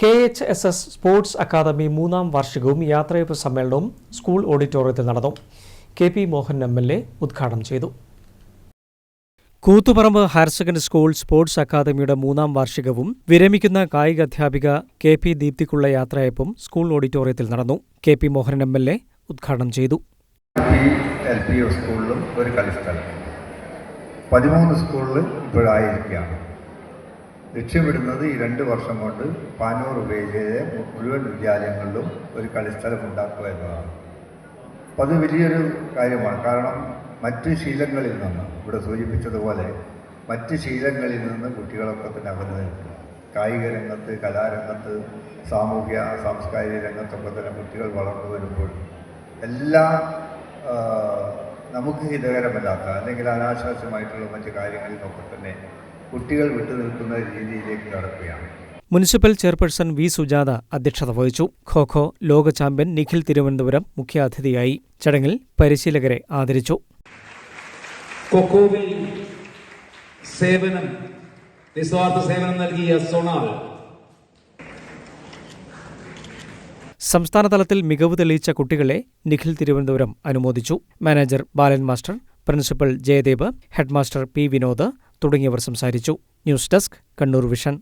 KHSS sports academy 3ാം വാർഷികവും യാത്രയയപ്പ് സമ്മേളനവും school ഓഡിറ്റോറിയത്തിൽ നടന്നു. KP മോഹൻ MLA ഉദ്ഘാടനം ചെയ്തു. Koothuparamba higher secondary school sports അക്കാദമിയുടെ 3ാം വാർഷികവും വിരമിക്കുന്ന കായിക അധ്യാപിക KP ദീപ്തിക്കുള്ള യാത്രയയപ്പും സ്കൂൾ ഓഡിറ്റോറിയത്തിൽ നടന്നു. KP മോഹൻ MLA ഉദ്ഘാടനം ചെയ്തു. LPO സ്കൂളിലും ഒരു കളിസ്ഥലം 13 സ്കൂളിൽ ഇപ്പോഴായിരിക്കുകയാണ്. ലക്ഷ്യമിടുന്നത് ഈ 2 വർഷം കൊണ്ട് പാനൂർ ഉപജില്ലയിലെ മുഴുവൻ വിദ്യാലയങ്ങളിലും ഒരു കളിസ്ഥലം ഉണ്ടാക്കുക എന്നതാണ്. അപ്പോൾ അത് വലിയൊരു കാര്യമാണ്. കാരണം മറ്റ് ശീലങ്ങളിൽ നിന്ന്, ഇവിടെ സൂചിപ്പിച്ചതുപോലെ മറ്റ് ശീലങ്ങളിൽ നിന്ന് കുട്ടികളൊക്കെ തന്നെ അകന്നു നിൽക്കുക. കായിക രംഗത്ത്, കലാരംഗത്ത്, സാംസ്കാരിക രംഗത്തൊക്കെ തന്നെ കുട്ടികൾ വളർന്നു വരുമ്പോൾ എല്ലാ നമുക്ക് ഹിതകരമല്ലാത്ത അല്ലെങ്കിൽ അനാശാസ്യമായിട്ടുള്ള മറ്റ് കാര്യങ്ങളിൽ നിന്നൊക്കെ തന്നെ കുട്ടികൾ വിട്ടുനിൽക്കുന്ന രീതിയിലേക്ക് കടക്കുകയാണ്. Municipal chairperson V. സുജാത അധ്യക്ഷത വഹിച്ചു. ഖോ ലോക ചാമ്പ്യൻ നിഖിൽ തിരുവനന്തപുരം മുഖ്യാതിഥിയായി. ചടങ്ങിൽ പരിശീലകരെ ആദരിച്ചു. ഖോഖോവിൽ നിസ്വാർത്ഥ സേവനം നൽകിയ സോണാൽ സംസ്ഥാനതലത്തിൽ മികവ് തെളിയിച്ച കുട്ടികളെ നിഖിൽ തിരുവനന്തപുരം അനുമോദിച്ചു. Manager Balan master, principal Jayadev, headmaster P. Vinod തുടങ്ങിയവർ സംസാരിച്ചു. News desk, Kannur vision.